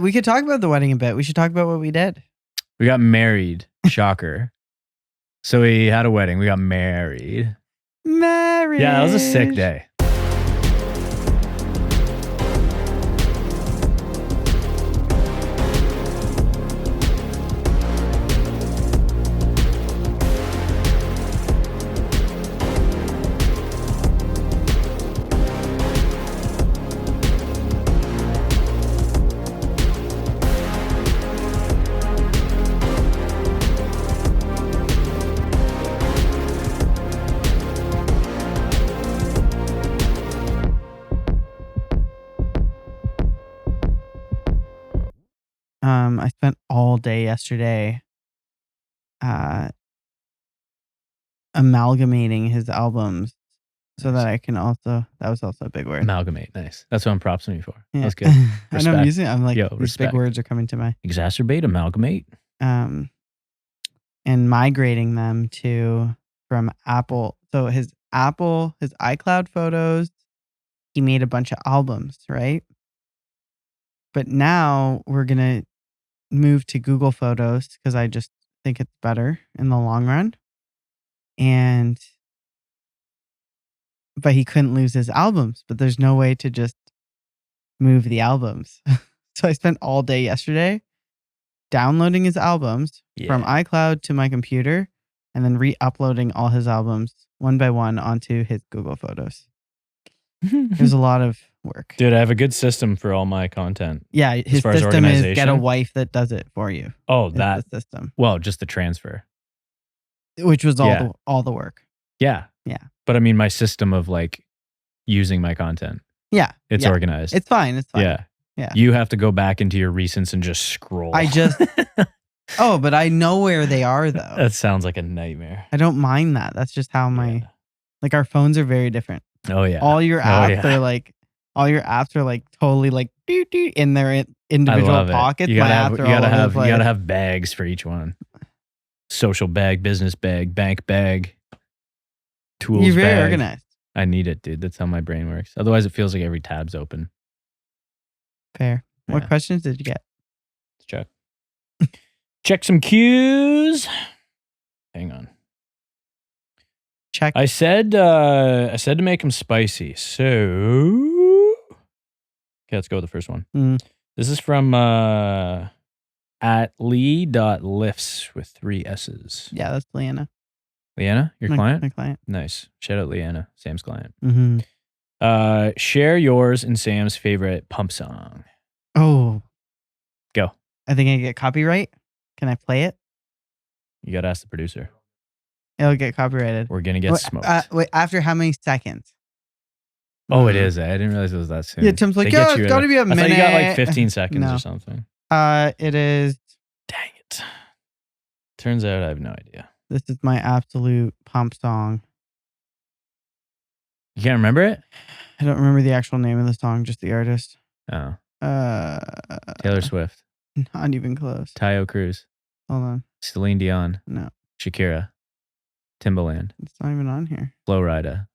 We could talk about the wedding a bit. We should talk about what we did. We got married. Shocker. So we had a wedding. We got married. Marriage. Yeah, that was a sick day. I spent all day yesterday amalgamating his albums so that I can also, that was also a big word. Amalgamate. Nice. That's what I'm propsing you for. Yeah. That's good. I know I'm using it. I'm like, Yo, these respect. big words are coming to my. Exacerbate, amalgamate. And migrating them from Apple. So his iCloud photos, he made a bunch of albums, right? But now we're going to move to Google Photos because I just think it's better in the long run. But he couldn't lose his albums, but there's no way to just move the albums. So I spent all day yesterday downloading his albums from iCloud to my computer and then re-uploading all his albums one by one onto his Google Photos. There's a lot of work. Dude, I have a good system for all my content. Yeah, his system is get a wife that does it for you. Oh, that the system. Well, just the transfer. Which was all the work. Yeah. Yeah. But I mean, my system of like using my content. Yeah. It's organized. It's fine. Yeah. Yeah. You have to go back into your recents and just scroll. Oh, but I know where they are though. That sounds like a nightmare. I don't mind that. That's just how like our phones are very different. Oh yeah. All your apps are like totally like in their individual pockets. You gotta have bags for each one. Social bag, business bag, bank bag, tools bag. You're very organized. I need it, dude. That's how my brain works. Otherwise, it feels like every tab's open. Fair. Yeah. What questions did you get? Let's check. Check some cues. Hang on. Check. I said to make them spicy. So, okay, let's go with the first one. This is from at lee.lifts with 3 S's. Yeah, that's Leanna. Leanna, your client? My client. Nice. Shout out Leanna, Sam's client. Mm-hmm. Share yours and Sam's favorite pump song. Oh. Go. I think I get copyright. Can I play it? You got to ask the producer. It'll get copyrighted. We're going to get smoked. Wait, after how many seconds? Oh, it is. I didn't realize it was that soon. Yeah, Tim's like, yeah, it's got to be a minute. I thought you got like 15 seconds or something. It is. Dang it. Turns out I have no idea. This is my absolute pump song. You can't remember it? I don't remember the actual name of the song, just the artist. Oh. Taylor Swift. Not even close. Tayo Cruz. Hold on. Celine Dion. No. Shakira. Timbaland. It's not even on here. Flo Rida.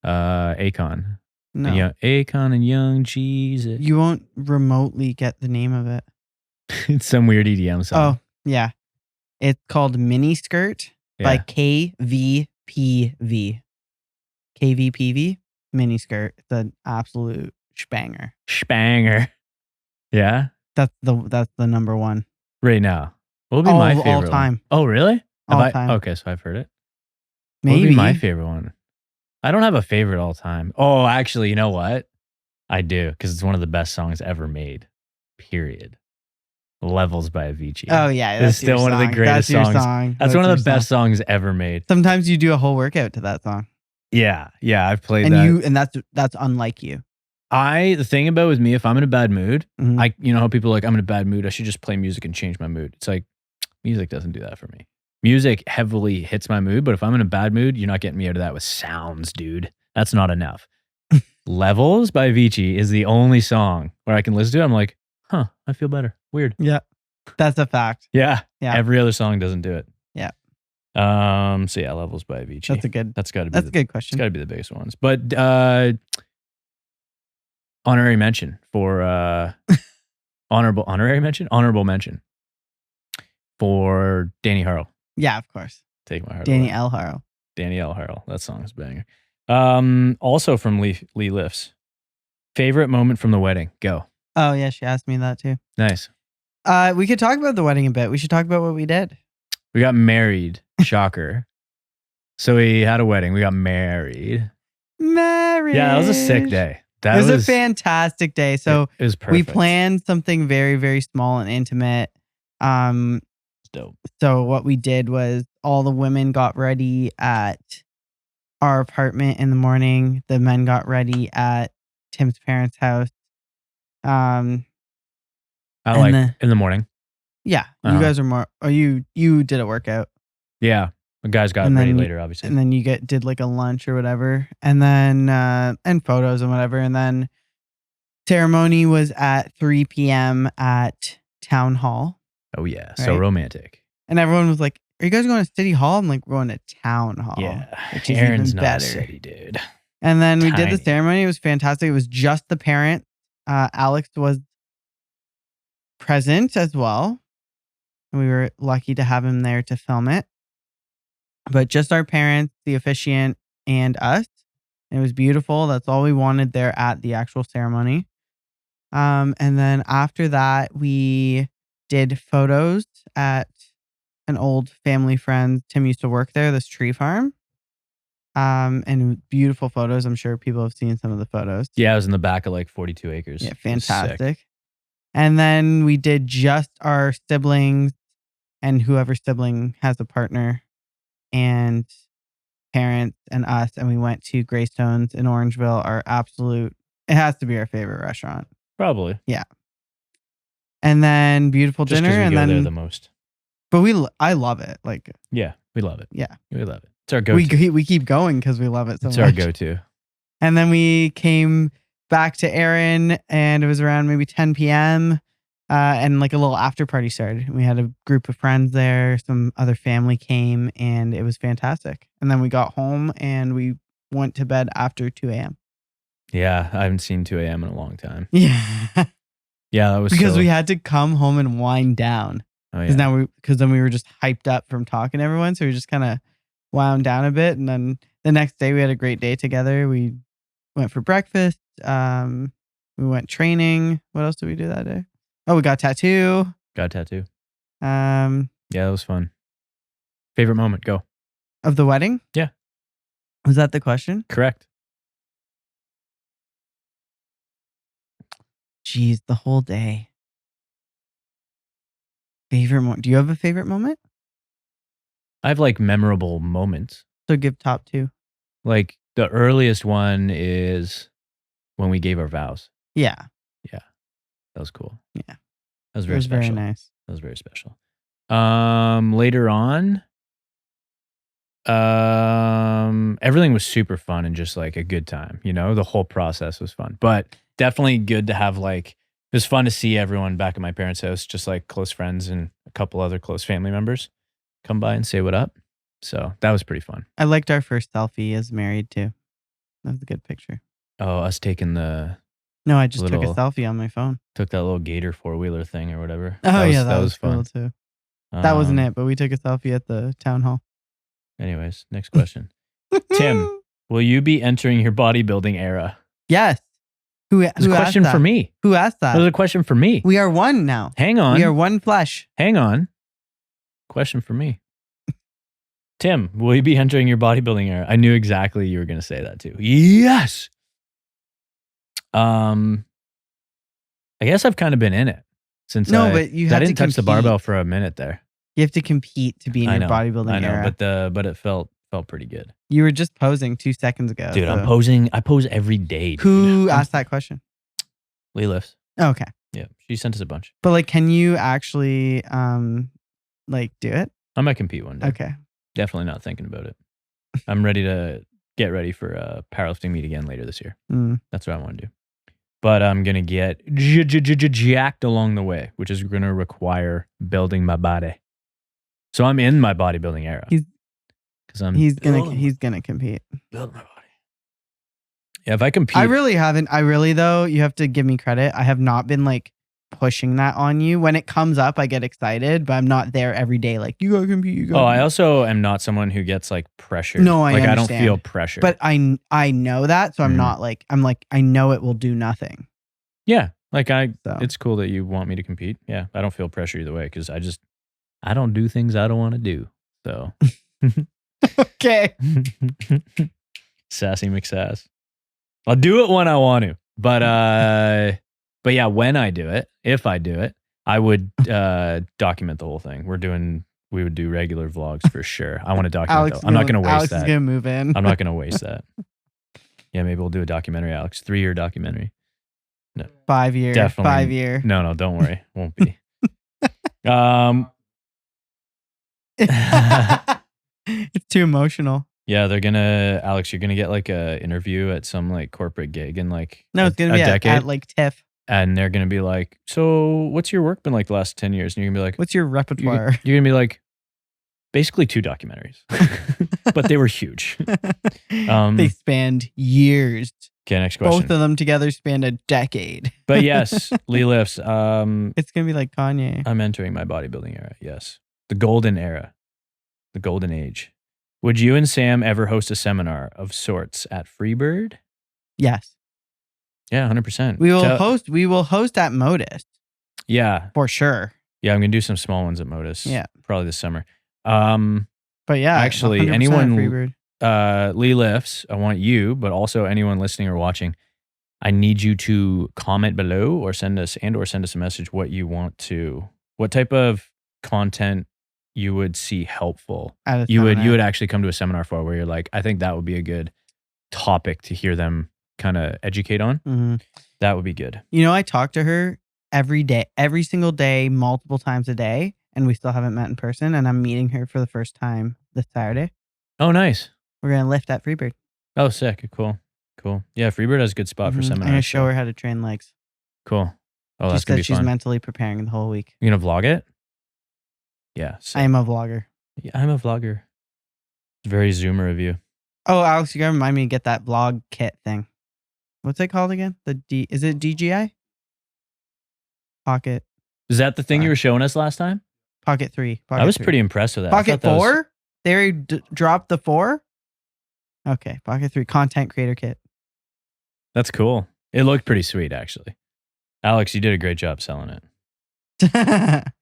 Akon. No. Akon and Young Jesus. You won't remotely get the name of it. It's some weird EDM song. Oh, yeah. It's called Mini Skirt by KVPV. KVPV, Mini Skirt. It's an absolute spanger. Spanger. Yeah? That's the number one. Right now. What would be my favorite all time. one? Oh, really? All time. Okay, so I've heard it. Maybe. What would be my favorite one? I don't have a favorite all time. Oh, actually, you know what? I do, because it's one of the best songs ever made. Period. Levels by Avicii. Oh, yeah. It's still one of the greatest songs. That's one of the best songs ever made. Sometimes you do a whole workout to that song. Yeah. I've played that. And that's unlike you. The thing about with me, if I'm in a bad mood, you know how people are like, I'm in a bad mood, I should just play music and change my mood. It's like, music doesn't do that for me. Music heavily hits my mood, but if I'm in a bad mood, you're not getting me out of that with sounds, dude. That's not enough. Levels by Avicii is the only song where I can listen to it. I'm like, huh, I feel better. Weird. Yeah. That's a fact. Yeah. Every other song doesn't do it. Yeah. So yeah, Levels by Avicii. That's a good question. It's got to be the biggest ones. But honorary mention for honorary mention? Honorable mention for Danny Harrell. Yeah, of course. Take my heart Danny away. L. Harrell. Danny L. Harrell. That song's banger. Also from Lee Lifts. Favorite moment from the wedding? Go. Oh, yeah, she asked me that too. Nice. We could talk about the wedding a bit. We should talk about what we did. We got married. Shocker. So we had a wedding. We got married. Married. Yeah, that was a sick day. It was a fantastic day. So it was perfect. We planned something very, very small and intimate. It's dope. So what we did was all the women got ready at our apartment in the morning. The men got ready at Tim's parents' house. In the morning. Yeah, you guys are more. Oh, you did a workout. Yeah, the guys got ready later, obviously. And then you did like a lunch or whatever, and then and photos and whatever, and then ceremony was at 3 p.m. at Town Hall. Oh yeah, so romantic. And everyone was like, "Are you guys going to City Hall?" I'm like, "We're going to Town Hall." Yeah, which is Aaron's even not better. a city dude. And then we did the ceremony. It was fantastic. It was just the parents. Alex was present as well. We were lucky to have him there to film it. But just our parents, the officiant, and us. It was beautiful. That's all we wanted there at the actual ceremony. And then after that, we did photos at an old family friend. Tim used to work there, this tree farm. And beautiful photos. I'm sure people have seen some of the photos. Yeah, I was in the back of like 42 acres. Yeah, fantastic. And then we did just our siblings and whoever sibling has a partner and parents and us. And we went to Greystones in Orangeville, it has to be our favorite restaurant. Probably. Yeah. And then beautiful just dinner. And then there the most. But I love it. Like, yeah, we love it. Yeah. We love it. It's our go-to. We keep going because we love it so much. It's our go-to. And then we came back to Aaron and it was around maybe 10 p.m. And like a little after party started. We had a group of friends there. Some other family came and it was fantastic. And then we got home and we went to bed after 2 a.m. Yeah, I haven't seen 2 a.m. in a long time. Yeah. Yeah, that was because we had to come home and wind down. Oh, yeah. Because then we were just hyped up from talking to everyone. So we just kind of wound down a bit. And then the next day we had a great day together. We went for breakfast. We went training. What else did we do that day? Oh, we got a tattoo. Got a tattoo. Yeah, that was fun. Favorite moment? Go. Of the wedding? Yeah. Was that the question? Correct. Jeez, the whole day. Favorite moment? Do you have a favorite moment? I have like memorable moments. So give top 2. Like the earliest one is when we gave our vows. Yeah. Yeah. That was cool. Yeah. That was very special. Very nice. That was very special. Later on, everything was super fun and just like a good time. You know, the whole process was fun, but definitely good to have like, it was fun to see everyone back at my parents' house, just like close friends and a couple other close family members come by and say what up. So that was pretty fun. I liked our first selfie as married too. That was a good picture. Oh, us taking the... No, I just took a selfie on my phone. Took that little Gator 4-wheeler thing or whatever. Oh, that was fun. Cool too. That wasn't it, but we took a selfie at the town hall. Anyways, next question. Tim, will you be entering your bodybuilding era? Yes. Who a question for me. Who asked that? It was a question for me. We are one now. Hang on. We are one flesh. Hang on. Question for me. Tim, will you be entering your bodybuilding era? I knew exactly you were going to say that too. Yes. I guess I've kind of been in it since but you had I didn't to touch the barbell for a minute there. You have to compete to be in your bodybuilding era. I know, but it felt pretty good. You were just posing 2 seconds ago. Dude, I'm posing. I pose every day. Dude. Who asked that question? Lee Lifts. Oh, okay. Yeah, she sent us a bunch. But like, can you actually like do it? I might compete one day. Okay. Definitely not thinking about it. I'm ready to get ready for a powerlifting meet again later this year. That's what I want to do. But I'm going to get jacked along the way, which is going to require building my body. So I'm in my bodybuilding era. He's gonna compete. Build my body. Yeah, if I compete. I really haven't. Though, you have to give me credit. I have not been like pushing that on you. When it comes up, I get excited, but I'm not there every day. Like, you gotta compete. You gotta I compete. also am not someone who gets like pressured. No, I understand. I don't feel understand. pressure. But I know that, so I'm not like, I know it will do nothing. Yeah. Like it's cool that you want me to compete. Yeah. I don't feel pressure either way because I don't do things I don't want to do. So. Okay. Sassy McSass. I'll do it when I want to. But yeah, when I do it, if I do it, I would document the whole thing. We would do regular vlogs for sure. I want to document that. I'm not going to waste Alex that. Alex is going to move in. I'm not going to waste that. Yeah, maybe we'll do a documentary, Alex. 3-year documentary. No. 5 year. Definitely. 5 year. No, don't worry. Won't be. It's too emotional. Yeah, Alex, you're gonna get like a interview at some like corporate gig in like it's gonna be at like TIFF. And they're gonna be like, so what's your work been like the last 10 years? And you're gonna be like, what's your repertoire? You're gonna be like, basically 2 documentaries. But they were huge. They spanned years. Okay, next question. Both of them together spanned a decade. But yes, Lee lifts. It's gonna be like Kanye. I'm entering my bodybuilding era. Yes. The golden era. The golden age. Would you and Sam ever host a seminar of sorts at Freebird? Yes. Yeah, 100%. We will host at Modus. Yeah. For sure. Yeah, I'm going to do some small ones at Modus. Yeah. Probably this summer. But yeah, actually, anyone, Lee Lifts, I want you, but also anyone listening or watching, I need you to comment below or send us a message what type of content you would see helpful. You would actually come to a seminar for where you're like, I think that would be a good topic to hear them kind of educate on. Mm-hmm. That would be good. I talk to her every single day, multiple times a day, and we still haven't met in person. And I'm meeting her for the first time this Saturday. Oh, nice. We're going to lift at Freebird. Oh, sick. Cool. Yeah, Freebird has a good spot for seminars. I'm going to show her how to train legs. Cool. Oh, that's going to be fun. She's mentally preparing the whole week. You going to vlog it? Yeah. I am a vlogger. Yeah, I'm a vlogger. It's very Zoomer of you. Oh, Alex, you got to remind me to get that vlog kit thing. What's it called again? Is it DJI? Pocket. Is that the thing you were showing us last time? Pocket 3. I was pretty impressed with that. Pocket 4? They already dropped the 4? Okay, Pocket 3 content creator kit. That's cool. It looked pretty sweet, actually. Alex, you did a great job selling it. That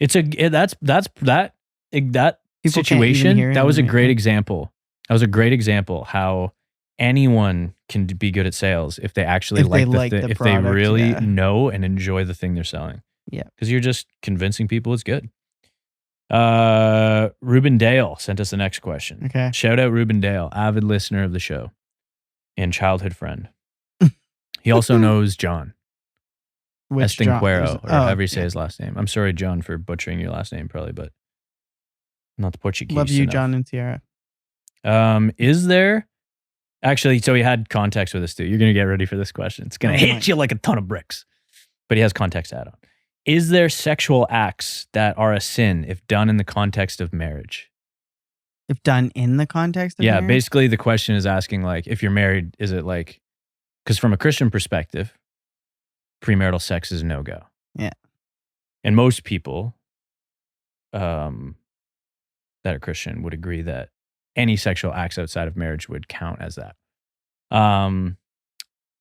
situation. That was a great example. That was a great example how anyone can be good at sales if they actually if they really know and enjoy the thing they're selling. Yeah, because you're just convincing people it's good. Ruben Dale sent us the next question. Okay, shout out Ruben Dale, avid listener of the show and childhood friend. He also knows John. Estinquero, or however you say his last name. I'm sorry, John, for butchering your last name, probably, but not the Portuguese. Love you, enough. John and Sierra. Is there actually? So he had context with us too. You're gonna get ready for this question. It's gonna hit you like a ton of bricks. But he has context to add on. Is there sexual acts that are a sin if done in the context of marriage? If done in the context of marriage? Basically the question is asking like, if you're married, is it like, because from a Christian perspective, premarital sex is no-go. Yeah. And most people that are Christian would agree that any sexual acts outside of marriage would count as that.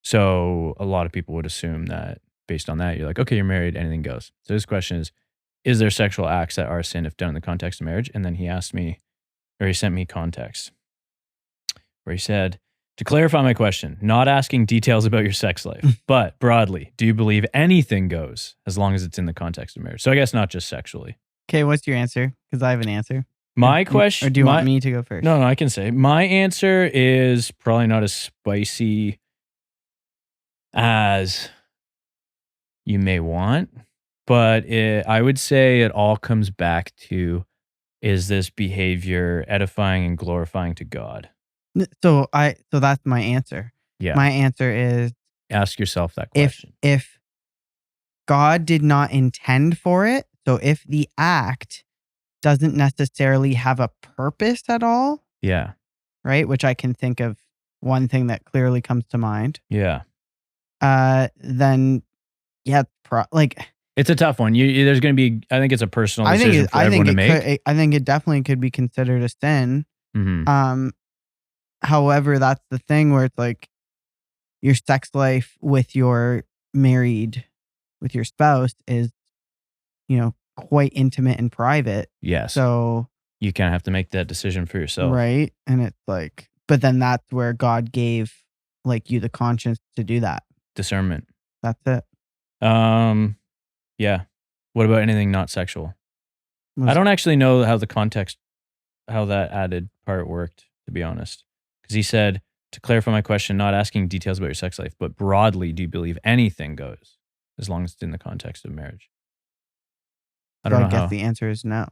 So a lot of people would assume that based on that, you're like, okay, you're married, anything goes. So this question is there sexual acts that are a sin if done in the context of marriage? And then he sent me context where he said, to clarify my question, not asking details about your sex life, but broadly, do you believe anything goes as long as it's in the context of marriage? So I guess not just sexually. Okay, what's your answer? Because I have an answer. My question... Or do you want me to go first? No, I can say. My answer is probably not as spicy as you may want, but I would say it all comes back to, is this behavior edifying and glorifying to God? So that's my answer. Yeah. My answer is, ask yourself that question. If God did not intend for it, so if the act doesn't necessarily have a purpose at all. Yeah. Right? Which I can think of one thing that clearly comes to mind. Yeah. Then yeah, It's a tough one. There's going to be, I think it's a personal decision for everyone to make. I think it definitely could be considered a sin. Mm-hmm. However, that's the thing where it's like your sex life with your spouse is, quite intimate and private. Yes. So you kind of have to make that decision for yourself. Right. And it's like, but then that's where God gave like you the conscience to do that. Discernment. That's it. Yeah. What about anything not sexual? I don't actually know how that added part worked, to be honest. Because he said, to clarify my question, not asking details about your sex life, but broadly, do you believe anything goes as long as it's in the context of marriage? I guess the answer is no.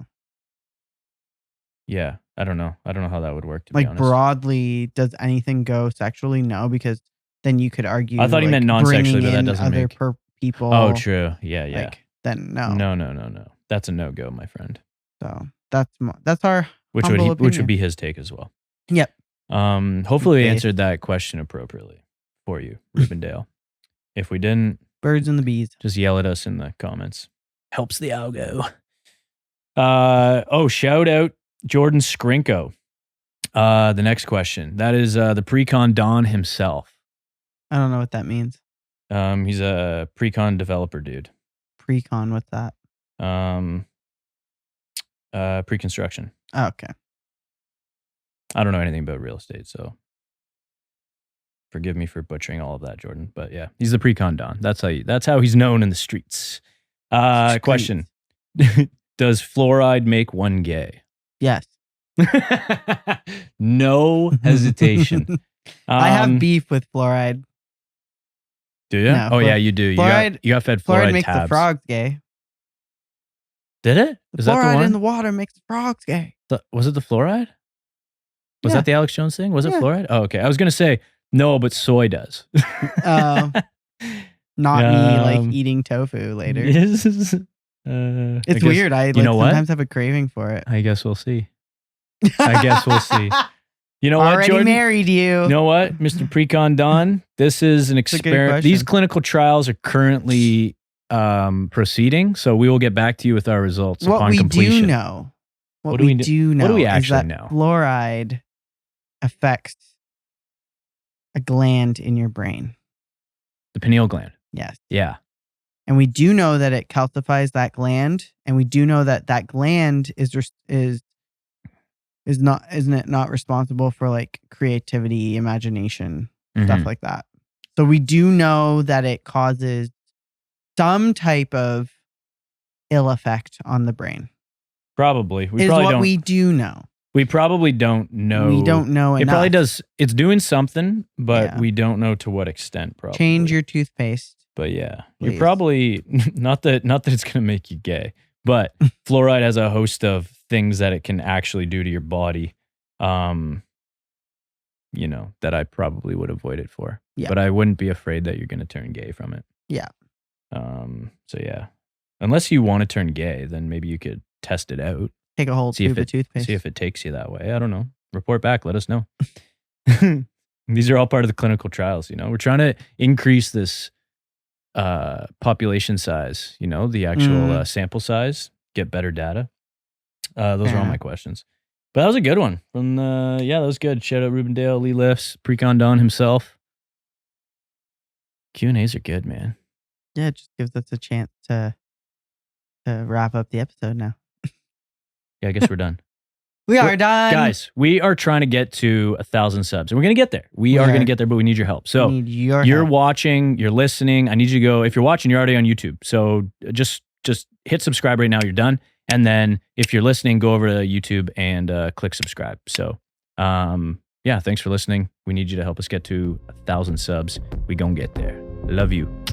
Yeah, I don't know. I don't know how that would work, to be honest. Broadly, does anything go sexually? No, because then you could argue. I thought he meant non-sexually, but that doesn't make people. Oh, true. Yeah. Then no. No. That's a no-go, my friend. So that's our which would be his take as well. Yep. Hopefully we answered that question appropriately for you, Rubendale. If we didn't, birds and the bees, just yell at us in the comments. Helps the algo. Shout out Jordan Skrinko. The next question. That is the Precon Don himself. I don't know what that means. He's a Precon developer dude. Precon, what's that? Pre-construction. Oh, okay. I don't know anything about real estate, so forgive me for butchering all of that, Jordan. But yeah, he's the Precon Don. That's how he's known in the streets. Question. Does fluoride make one gay? Yes. No hesitation. I have beef with fluoride. Do you? No, yeah, you do. Fluoride, you got fed fluoride makes tabs. the frogs gay. Did it? Is that the one? Fluoride in the water makes the frogs gay. Was it the fluoride? Was that the Alex Jones thing? Was it fluoride? Oh, okay. I was going to say, no, but soy does. Not me, like eating tofu later. It's weird. I sometimes have a craving for it. I guess we'll see. You know what, Already Jordan? Married you. You know what, Mr. Precon Don? This is an experiment. These clinical trials are currently proceeding, so we will get back to you with our results upon completion. What do we do know? What do we actually know? Fluoride affects a gland in your brain. The pineal gland. Yes. Yeah. And we do know that it calcifies that gland, and we do know that that gland isn't it not responsible for like creativity, imagination, stuff like that. So we do know that it causes some type of ill effect on the brain. Probably. We do know. We probably don't know. We don't know enough. It probably does. It's doing something, but we don't know to what extent. Probably change your toothpaste. But yeah, please. You're probably not that it's going to make you gay, but fluoride has a host of things that it can actually do to your body. That I probably would avoid it for. Yeah. But I wouldn't be afraid that you're going to turn gay from it. Yeah. So yeah, unless you want to turn gay, then maybe you could test it out. Take a whole tube of toothpaste. See if it takes you that way. I don't know. Report back. Let us know. These are all part of the clinical trials. We're trying to increase this population size. The actual sample size. Get better data. Those are all my questions. But that was a good one. That was good. Shout out Rubendale, Lee Lifts, Precon Don himself. Q&As are good, man. Yeah, it just gives us a chance to wrap up the episode now. Yeah, I guess we're done. We are done. Guys, we are trying to get to 1,000 subs. And we're going to get there. We are going to get there, but we need your help. So you're watching, you're listening. I need you to go. If you're watching, you're already on YouTube. So just hit subscribe right now. You're done. And then if you're listening, go over to YouTube and click subscribe. So thanks for listening. We need you to help us get to 1,000 subs. We gonna get there. Love you.